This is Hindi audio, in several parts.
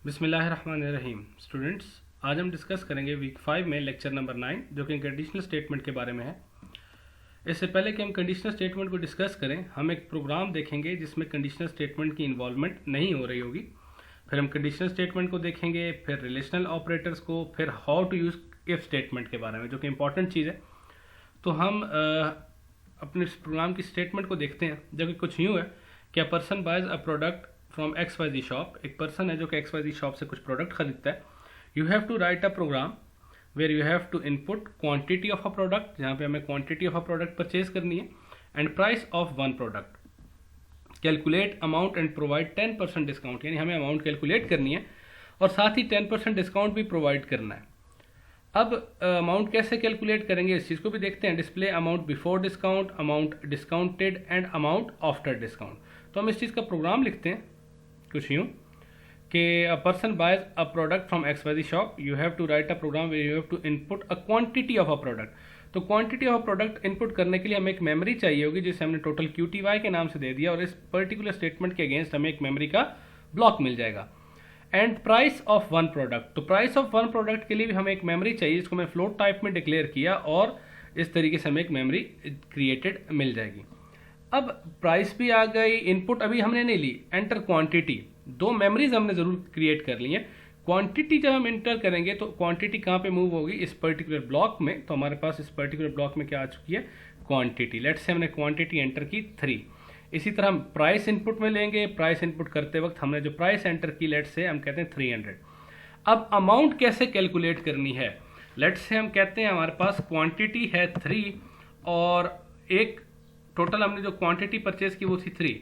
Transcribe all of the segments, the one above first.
बिस्मिल्लाहिर्रहमानिर्रहीम। स्टूडेंट्स, आज हम डिस्कस करेंगे वीक 5 में लेक्चर नंबर 9 जो कि कंडीशनल स्टेटमेंट के बारे में है। इससे पहले कि हम कंडीशनल स्टेटमेंट को डिस्कस करें, हम एक प्रोग्राम देखेंगे जिसमें कंडीशनल स्टेटमेंट की इन्वॉल्वमेंट नहीं हो रही होगी। फिर हम कंडीशनल स्टेटमेंट को देखेंगे, फिर रिलेशनल ऑपरेटर्स को, फिर how to use if statement के बारे में, जो कि इंपॉर्टेंट चीज़ है। तो हम अपने इस प्रोग्राम की स्टेटमेंट को देखते हैं, जो कि कुछ यूँ है कि a person buys a product from XYZ shop. एक पर्सन है जो कि XYZ शॉप से कुछ प्रोडक्ट खरीदता है। You have to write a program where you have to input quantity of a product, जहाँ पे हमें quantity of a product purchase करनी है, and price of one product. Calculate amount and provide 10% discount, यानी हमें अमाउंट कैलकुलेट करनी है और साथ ही 10% डिस्काउंट भी प्रोवाइड करना है। अब अमाउंट कैसे कैलकुलेट करेंगे, इस चीज़ को भी देखते हैं। Display amount before discount, amount discounted and amount after discount. तो हम इस चीज़ का प्रोग्राम लिखते हैं कुछ यूँ कि a person buys a product from XYZ शॉप, you have to write a program where you have to input a quantity of a product. तो quantity of a product input करने के लिए हमें एक मेमोरी चाहिए होगी, जिसे हमने टोटल QTY के नाम से दे दिया, और इस पर्टिकुलर स्टेटमेंट के अगेंस्ट हमें एक मेमोरी का ब्लॉक मिल जाएगा। And price of one product, तो प्राइस ऑफ वन प्रोडक्ट के लिए भी हमें एक मेमोरी चाहिए, जिसको मैं फ्लोट टाइप में डिक्लेयर किया, और इस तरीके से हमें एक मेमोरी क्रिएटेड मिल जाएगी। अब प्राइस भी आ गई, इनपुट अभी हमने नहीं ली, एंटर क्वांटिटी, दो मेमोरीज हमने जरूर क्रिएट कर ली हैं। क्वांटिटी जब हम एंटर करेंगे तो क्वांटिटी कहाँ पे मूव होगी, इस पर्टिकुलर ब्लॉक में। तो हमारे पास इस पर्टिकुलर ब्लॉक में क्या आ चुकी है, क्वांटिटी। लेट्स से हमने क्वांटिटी एंटर की 3। इसी तरह हम प्राइस इनपुट में लेंगे, प्राइस इनपुट करते वक्त हमने जो प्राइस एंटर की, लेट्स से हम कहते हैं 300। अब अमाउंट कैसे कैलकुलेट करनी है, लेट्स से हम कहते हैं हमारे पास क्वांटिटी है 3 और एक टोटल हमने जो क्वांटिटी परचेज की वो थी 3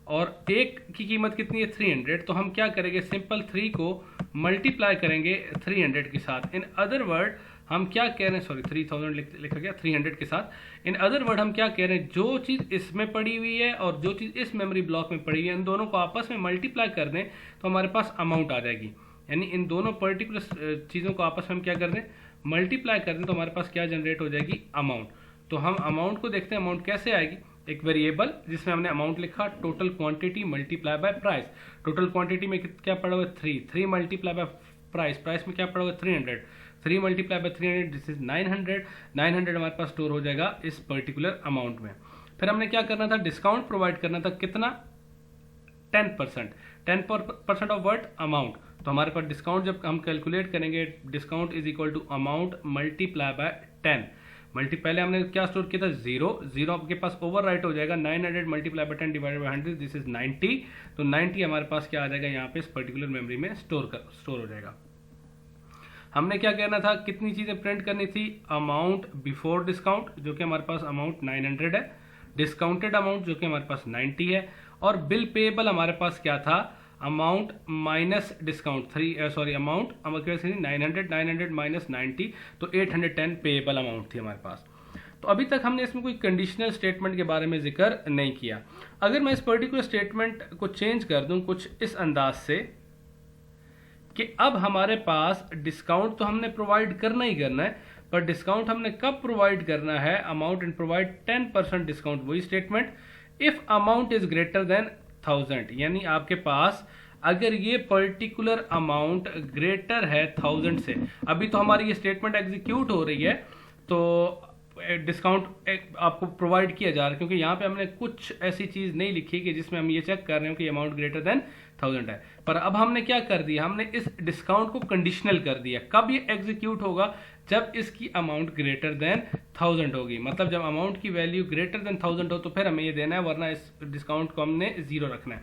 और एक की कीमत कितनी है 300। तो हम क्या करेंगे, सिंपल 3 को मल्टीप्लाई करेंगे 300 के साथ। इन अदर वर्ड हम क्या कह रहे हैं, सॉरी 3000 लिखा गया 300 के साथ। इन अदर वर्ड हम क्या कह रहे हैं, जो चीज़ इसमें पड़ी हुई है और जो चीज़ इस मेमोरी ब्लॉक में पड़ी हुई है, इन दोनों को आपस में मल्टीप्लाई कर दें तो हमारे पास अमाउंट आ जाएगी। यानी इन दोनों पर्टिकुलर चीज़ों को आपस में हम क्या कर दें, मल्टीप्लाई कर दें, तो हमारे पास क्या जनरेट हो जाएगी, अमाउंट। तो हम अमाउंट को देखते हैं, अमाउंट कैसे आएगी। एक वेरिएबल जिसमें हमने अमाउंट लिखा, total quantity multiply by price. Total quantity में क्या पड़ा हुआ है 3 मल्टीप्लाई बाय प्राइस, प्राइस में क्या पड़ा हुआ है 300, 3 मल्टीप्लाई बाय 300, दिस इज 900। 900 हमारे पास स्टोर हो जाएगा इस पर्टिकुलर अमाउंट में। फिर हमने क्या करना था, डिस्काउंट प्रोवाइड करना था, कितना 10%। 10% ऑफ व्हाट, अमाउंट। तो हमारे पास डिस्काउंट जब हम कैलकुलेट करेंगे, discount is equal to amount multiply by 10। पहले हमने क्या स्टोर किया था, 0 आपके पास ओवर राइट हो जाएगा। 900 multiply by 10 divided by 100, this is 90। तो 90 हमारे पास क्या आ जाएगा, यहाँ पे इस पर्टिकुलर मेमोरी में स्टोर हो जाएगा। हमने क्या कहना था, कितनी चीजें प्रिंट करनी थी, अमाउंट बिफोर डिस्काउंट जो कि हमारे पास अमाउंट 900 है, डिस्काउंटेड अमाउंट जो कि हमारे पास 90 है, और बिल पेएबल हमारे पास क्या था, amount minus discount 3, sorry amount 900 minus 90, तो 810 पेएबल अमाउंट थी हमारे पास। तो अभी तक हमने इसमें कोई कंडीशनल स्टेटमेंट के बारे में जिक्र नहीं किया। अगर मैं इस पर्टिकुलर स्टेटमेंट को चेंज कर दूं कुछ इस अंदाज से कि अब हमारे पास डिस्काउंट तो हमने प्रोवाइड करना ही करना है, पर डिस्काउंट हमने कब प्रोवाइड करना है, अमाउंट एंड प्रोवाइड 10% डिस्काउंट, वही statement. If amount is greater than 1000, यानी आपके पास अगर ये पर्टिकुलर अमाउंट ग्रेटर है 1000 से, अभी तो हमारी ये स्टेटमेंट एग्जीक्यूट हो रही है, तो डिस्काउंट आपको प्रोवाइड किया जा रहा है, क्योंकि यहाँ पे हमने कुछ ऐसी चीज नहीं लिखी कि जिसमें हम ये चेक कर रहे हो कि अमाउंट ग्रेटर देन 1000 है। पर अब हमने क्या कर दिया, हमने इस डिस्काउंट को कंडीशनल कर दिया। कब ये एग्जीक्यूट होगा, जब इसकी अमाउंट ग्रेटर देन 1000 होगी। मतलब जब अमाउंट की वैल्यू ग्रेटर देन 1000 हो तो फिर हमें ये देना है, वरना इस डिस्काउंट को हमने 0 रखना है।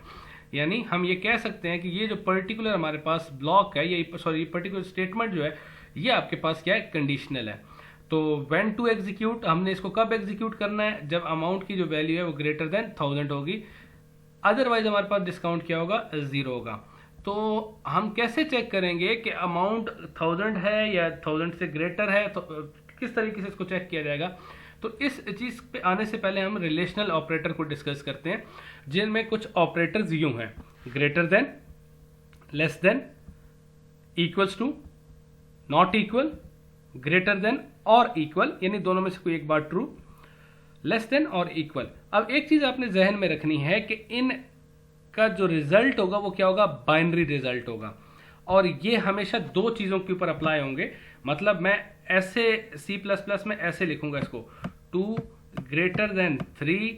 यानी हम ये कह सकते हैं कि ये जो पर्टिकुलर हमारे पास ब्लॉक है, ये पर्टिकुलर स्टेटमेंट जो है, ये आपके पास क्या है, कंडीशनल है। तो व्हेन टू एग्जीक्यूट, हमने इसको कब एग्जीक्यूट करना है, जब अमाउंट की जो वैल्यू है वो ग्रेटर देन 1000 होगी। अदरवाइज हमारे पास डिस्काउंट क्या होगा, 0 होगा। तो हम कैसे चेक करेंगे कि अमाउंट 1000 है या 1000 से ग्रेटर है, तो किस तरीके से इसको चेक किया जाएगा। तो इस चीज पे आने से पहले हम रिलेशनल ऑपरेटर को डिस्कस करते हैं, जिनमें कुछ ऑपरेटर्स यूं हैं, greater than, less than, equals to, not equal, greater than और इक्वल, यानी दोनों में से कोई एक बार ट्रू, लेस देन और इक्वल। अब एक चीज आपने जहन में रखनी है कि इन का जो रिजल्ट होगा वो क्या होगा, बाइनरी रिजल्ट होगा। और ये हमेशा दो चीज़ों के ऊपर अप्लाई होंगे। मतलब मैं ऐसे C++ में ऐसे लिखूंगा इसको 2 ग्रेटर देन 3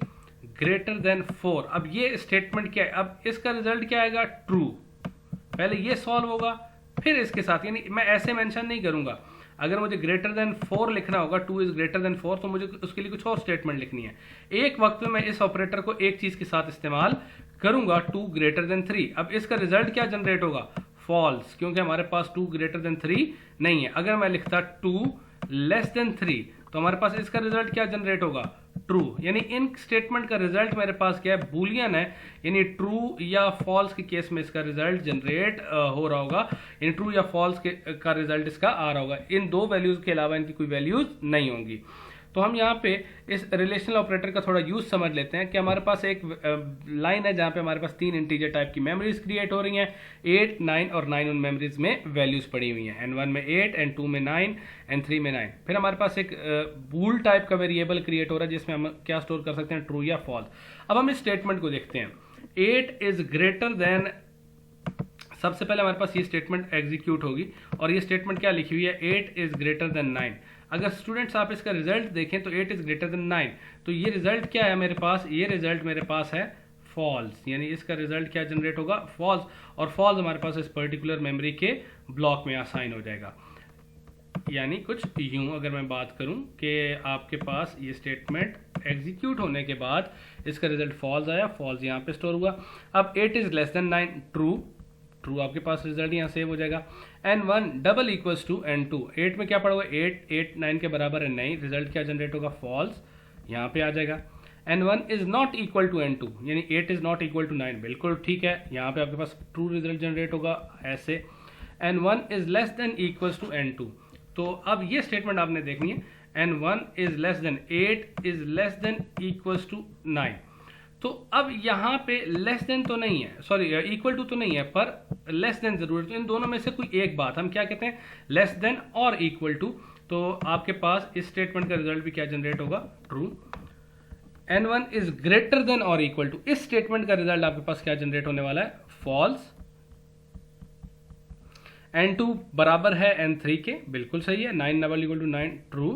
ग्रेटर देन 4। अब ये स्टेटमेंट क्या है, अब इसका रिजल्ट क्या आएगा, ट्रू। पहले ये सॉल्व होगा फिर इसके साथ, यानी मैं ऐसे मेंशन नहीं करूंगा। अगर मुझे ग्रेटर देन 4 लिखना होगा, 2 इज ग्रेटर देन 4, तो मुझे उसके लिए कुछ और स्टेटमेंट लिखनी है। एक वक्त में मैं इस ऑपरेटर को एक चीज के साथ इस्तेमाल करूंगा, 2 ग्रेटर देन 3। अब इसका रिजल्ट क्या जनरेट होगा, फॉल्स, क्योंकि हमारे पास 2 ग्रेटर देन 3 नहीं है। अगर मैं लिखता 2 लेस देन 3 तो हमारे पास इसका रिजल्ट क्या जनरेट होगा, ट्रू। यानी इन स्टेटमेंट का रिजल्ट मेरे पास क्या है, बूलियन है, यानी ट्रू या फॉल्स के केस में इसका रिजल्ट जनरेट हो रहा होगा, यानी ट्रू या फॉल्स का रिजल्ट इसका आ रहा होगा। इन दो वैल्यूज के अलावा इनकी कोई वैल्यूज नहीं होंगी। तो हम यहाँ पे इस रिलेशनल ऑपरेटर का थोड़ा यूज समझ लेते हैं कि हमारे पास एक लाइन है जहाँ पे हमारे पास 3 इंटीजर टाइप की मेमोरीज क्रिएट हो रही हैं, 8, 9 और 9 उन मेमोरीज में वैल्यूज पड़ी हुई हैं, N1 में 8, N2 में 9, N3 में 9। फिर हमारे पास एक बूल टाइप का वेरिएबल क्रिएट हो रहा है जिसमें हम क्या स्टोर कर सकते हैं, ट्रू या फॉल्स। अब हम इस स्टेटमेंट को देखते हैं, 8 इज ग्रेटर देन, सबसे पहले हमारे पास ये स्टेटमेंट एग्जीक्यूट होगी और ये स्टेटमेंट क्या लिखी हुई है, 8 इज ग्रेटर देन 9। अगर स्टूडेंट्स आप इसका रिजल्ट देखें तो 8 इज ग्रेटर देन 9, तो ये रिजल्ट क्या है मेरे पास, ये रिजल्ट मेरे पास है फॉल्स, यानी इसका रिजल्ट क्या जनरेट होगा, फॉल्स। और फॉल्स हमारे पास इस पर्टिकुलर मेमोरी के ब्लॉक में असाइन हो जाएगा। यानी कुछ यूं अगर मैं बात करूं कि आपके पास ये स्टेटमेंट एग्जीक्यूट होने के बाद इसका रिजल्ट फॉल्स आया, फॉल्स यहाँ पे स्टोर हुआ। अब 8 is less then 9, true, true आपके पास रिजल्ट यहाँ सेव हो जाएगा। N1 double equals to N2, 8 में क्या पड़ा हुआ, 8 9 के बराबर है नहीं, रिजल्ट क्या जनरेट होगा, फॉल्स, यहाँ पे आ जाएगा। N1 is not equal to N2, यानी 8 इज नॉट इक्वल टू 9, बिल्कुल ठीक है, यहाँ पे आपके पास ट्रू रिजल्ट जनरेट होगा ऐसे। N1 is less than equals to N2, तो अब ये स्टेटमेंट आपने देखनी है, N1 is less than 8 is less than equals to 9। तो अब यहाँ पे लेस देन तो नहीं है, सॉरी इक्वल टू तो नहीं है, पर लेस देन जरूर है। तो इन दोनों में से कोई एक बात हम क्या कहते हैं, लेस देन और इक्वल टू। तो आपके पास इस स्टेटमेंट का रिजल्ट भी क्या जनरेट होगा, true. N1 is greater than और इक्वल टू, इस स्टेटमेंट का रिजल्ट आपके पास क्या जनरेट होने वाला है, फॉल्स। N2 बराबर है N3 के, बिल्कुल सही है, 9 डबल इक्वल टू 9, ट्रू।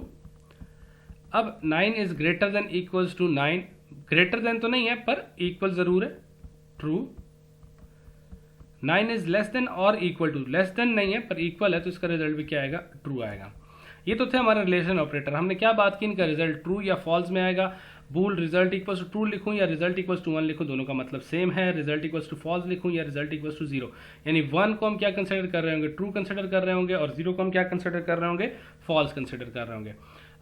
अब 9 is greater than equals to 9, greater than तो नहीं है पर इक्वल जरूर है, ट्रू। 9 इज लेस देन और इक्वल टू, लेस देन नहीं है पर इक्वल है, तो इसका रिजल्ट भी क्या आएगा, ट्रू आएगा। ये तो थे हमारे रिलेशन ऑपरेटर। हमने क्या बात की, इनका रिजल्ट ट्रू या फॉल्स में आएगा। बूल रिजल्ट इक्वल्स टू ट्रू लिखूं या रिजल्ट इक्वल्स टू 1 लिखूं, दोनों का मतलब सेम है। रिजल्ट इक्वल्स टू फॉल्स लिखूं या रिजल्ट इक्वल्स टू 0, यानी 1 को हम क्या कंसिडर कर रहे होंगे, ट्रू कंसिडर कर रहे होंगे, और 0 को हम क्या कंसिडर कर रहे होंगे, फॉल्स कंसिडर कर रहे होंगे।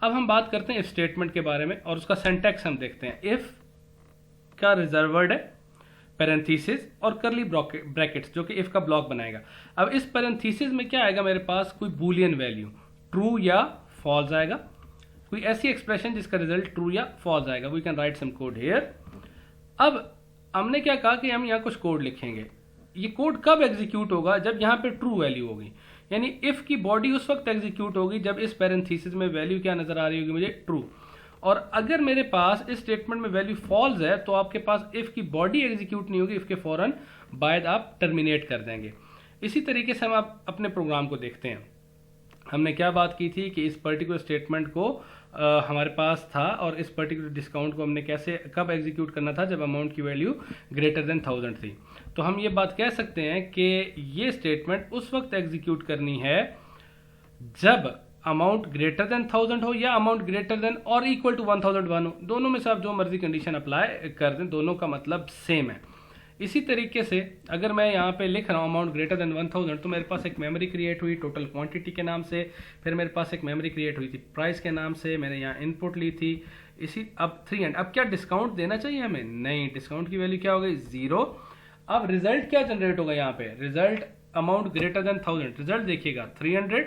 अब हम बात करते हैं इफ स्टेटमेंट के बारे में और उसका सिंटैक्स हम देखते हैं। इफ का रिजर्व वर्ड है पैरेंथेसिस और करली ब्रैकेट्स, जो कि इफ का ब्लॉक बनाएगा। अब इस पैरेंथेसिस में क्या आएगा मेरे पास, कोई बूलियन वैल्यू, ट्रू या फॉल्स आएगा, कोई ऐसी एक्सप्रेशन जिसका रिजल्ट ट्रू या फॉल्स आएगा। We can write some code here. अब हमने क्या कहा कि हम यहाँ कुछ कोड लिखेंगे। ये कोड कब एग्जीक्यूट होगा, जब यहाँ पे ट्रू वैल्यू होगी, यानी इफ की बॉडी उस वक्त एग्जीक्यूट होगी जब इस पैरेंथेसिस में वैल्यू क्या नजर आ रही होगी मुझे, ट्रू। और अगर मेरे पास इस स्टेटमेंट में वैल्यू फॉल्स है तो आपके पास इफ की बॉडी एग्जीक्यूट नहीं होगी, इफ के फौरन बाद आप टर्मिनेट कर देंगे। इसी तरीके से हम आप अपने प्रोग्राम को देखते हैं। हमने क्या बात की थी कि इस पर्टिकुलर स्टेटमेंट को हमारे पास था और इस पर्टिकुलर डिस्काउंट को हमने कैसे कब एग्जीक्यूट करना था, जब अमाउंट की वैल्यू ग्रेटर देन 1000 थी। तो हम ये बात कह सकते हैं कि ये स्टेटमेंट उस वक्त एग्जीक्यूट करनी है जब अमाउंट ग्रेटर देन 1000 हो या अमाउंट ग्रेटर देन और इक्वल टू 1001 हो। दोनों में से आप जो मर्जी कंडीशन अप्लाई कर दें, दोनों का मतलब सेम है। इसी तरीके से अगर मैं यहाँ पे लिख रहा हूँ अमाउंट ग्रेटर देन 1000, तो मेरे पास एक मेमोरी क्रिएट हुई टोटल क्वांटिटी के नाम से, फिर मेरे पास एक मेमोरी क्रिएट हुई थी प्राइस के नाम से, मैंने यहाँ इनपुट ली थी इसी। अब 300, अब क्या डिस्काउंट देना चाहिए हमें, नहीं, डिस्काउंट की वैल्यू क्या हो गई, 0। अब रिजल्ट क्या जनरेट होगा यहाँ पे, result amount greater than 1000, result देखिएगा 300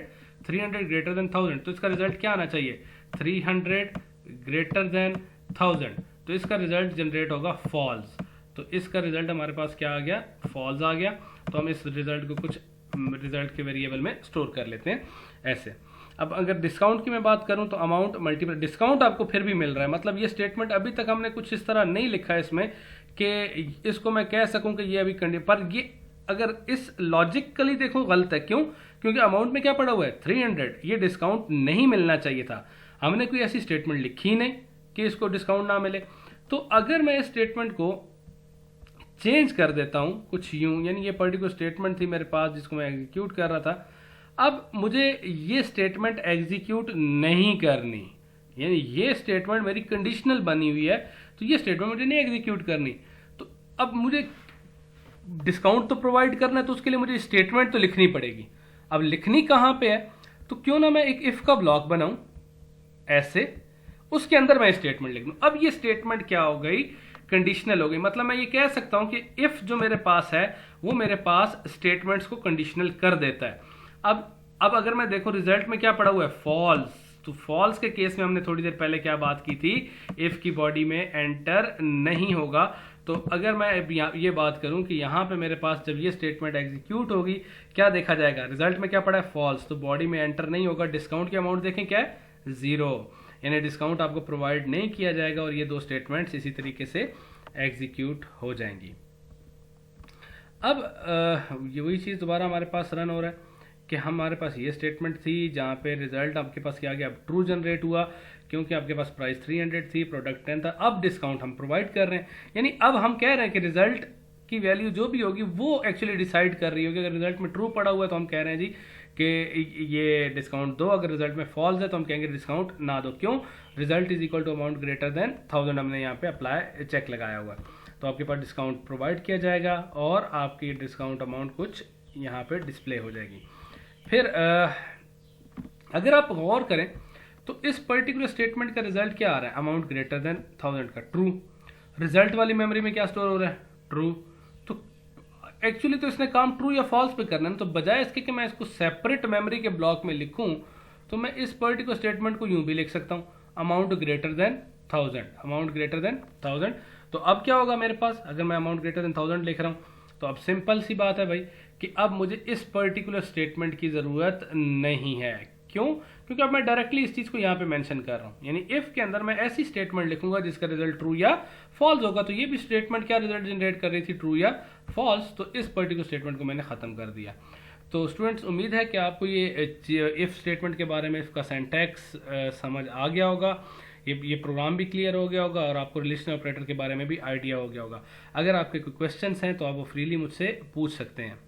ग्रेटर देन 1000, तो इसका रिजल्ट क्या आना चाहिए, 300 ग्रेटर देन 1000, तो इसका रिजल्ट जनरेट होगा फॉल्स। तो इसका रिजल्ट हमारे पास क्या आ गया, फॉल्स आ गया। तो हम इस रिजल्ट को कुछ रिजल्ट के वेरिएबल में स्टोर कर लेते हैं ऐसे। अब अगर डिस्काउंट की मैं बात करूं तो अमाउंट मल्टीपल डिस्काउंट आपको फिर भी मिल रहा है, मतलब ये स्टेटमेंट अभी तक हमने कुछ इस तरह नहीं लिखा है इसमें कि इसको मैं कह सकूं कि ये अभी पर ये अगर इस लॉजिकली देखो गलत है। क्यों? क्योंकि अमाउंट में क्या पड़ा हुआ है 300, ये डिस्काउंट नहीं मिलना चाहिए था। हमने कोई ऐसी स्टेटमेंट लिखी नहीं कि इसको डिस्काउंट ना मिले। तो अगर मैं इस स्टेटमेंट को चेंज कर देता हूं कुछ यूं, यानी ये पर्टिकुलर स्टेटमेंट थी मेरे पास जिसको मैं एग्जीक्यूट कर रहा था, अब मुझे ये स्टेटमेंट एग्जीक्यूट नहीं करनी, यानी ये स्टेटमेंट मेरी कंडीशनल बनी हुई है, तो ये स्टेटमेंट मुझे नहीं एग्जीक्यूट करनी। तो अब मुझे डिस्काउंट तो प्रोवाइड करना है, तो उसके लिए मुझे स्टेटमेंट तो लिखनी पड़ेगी। अब लिखनी कहां पे है? तो क्यों ना मैं एक इफ का ब्लॉक बनाऊं ऐसे, उसके अंदर मैं स्टेटमेंट लिख दूं। अब ये स्टेटमेंट क्या हो गई? कंडीशनल हो गई। मतलब मैं ये कह सकता हूं कि इफ जो मेरे पास है वो मेरे पास स्टेटमेंट्स को कंडीशनल कर देता है। अब अगर मैं देखो रिजल्ट में क्या पड़ा हुआ है फॉल्स, तो फॉल्स के केस में हमने थोड़ी देर पहले क्या बात की थी, इफ की बॉडी में एंटर नहीं होगा। तो अगर मैं ये बात करूं कि यहां पे मेरे पास जब ये स्टेटमेंट एग्जीक्यूट होगी क्या देखा जाएगा? रिजल्ट में क्या पड़ा है फॉल्स, तो बॉडी में एंटर नहीं होगा। डिस्काउंट की अमाउंट देखें क्या है 0, यानी डिस्काउंट आपको प्रोवाइड नहीं किया जाएगा और ये दो स्टेटमेंट्स इसी तरीके से एग्जीक्यूट हो जाएंगी। अब ये वही चीज़ दोबारा हमारे पास रन हो रहा है कि हमारे पास ये स्टेटमेंट थी जहाँ पे रिजल्ट आपके पास क्या गया, अब ट्रू जनरेट हुआ क्योंकि आपके पास प्राइस 300 थी, प्रोडक्ट 10 था। अब डिस्काउंट हम प्रोवाइड कर रहे हैं, यानी अब हम कह रहे हैं कि रिजल्ट की वैल्यू जो भी होगी वो एक्चुअली डिसाइड कर रही होगी। अगर रिजल्ट में ट्रू पड़ा हुआ है तो हम कह रहे हैं जी कि ये डिस्काउंट दो, अगर रिजल्ट में फॉल्स है तो हम कहेंगे डिस्काउंट ना दो। क्यों? Result is equal to amount greater than 1000 हमने यहाँ पे अप्लाई चेक लगाया हुआ है, तो आपके पास डिस्काउंट प्रोवाइड किया जाएगा और आपकी डिस्काउंट अमाउंट कुछ यहाँ पे डिस्प्ले हो जाएगी। फिर अगर आप गौर करें तो इस पर्टिकुलर स्टेटमेंट का रिजल्ट क्या आ रहा है, अमाउंट ग्रेटर देन 1000 का ट्रू। रिजल्ट वाली मेमोरी में क्या स्टोर हो रहा है ट्रू। तो एक्चुअली तो इसने काम ट्रू या फॉल्स पे करना है, तो बजाय इसके कि मैं इसको सेपरेट मेमोरी के ब्लॉक में लिखूं तो मैं इस पर्टिकुलर स्टेटमेंट को यूं भी लिख सकता हूं, amount greater than 1000, amount greater than 1000। तो अब क्या होगा मेरे पास, अगर मैं अमाउंट ग्रेटर देन 1000 लिख रहा हूं तो अब सिंपल सी बात है भाई कि अब मुझे इस पर्टिकुलर स्टेटमेंट की जरूरत नहीं है। क्यों? क्योंकि अब मैं डायरेक्टली इस चीज को यहाँ पे मेंशन कर रहा हूं, यानी इफ के अंदर मैं ऐसी स्टेटमेंट लिखूंगा जिसका रिजल्ट ट्रू या फॉल्स होगा। तो ये भी स्टेटमेंट क्या रिजल्ट जनरेट कर रही थी, ट्रू या फॉल्स। तो इस पर्टिकुलर स्टेटमेंट को मैंने खत्म कर दिया। तो स्टूडेंट्स उम्मीद है कि आपको ये इफ स्टेटमेंट के बारे में इसका सिंटैक्स समझ आ गया होगा, ये प्रोग्राम भी क्लियर हो गया होगा और आपको रिलेशनल ऑपरेटर के बारे में भी आइडिया हो गया होगा। अगर आपके कोई क्वेश्चंस हैं तो आप वो फ्रीली मुझसे पूछ सकते हैं।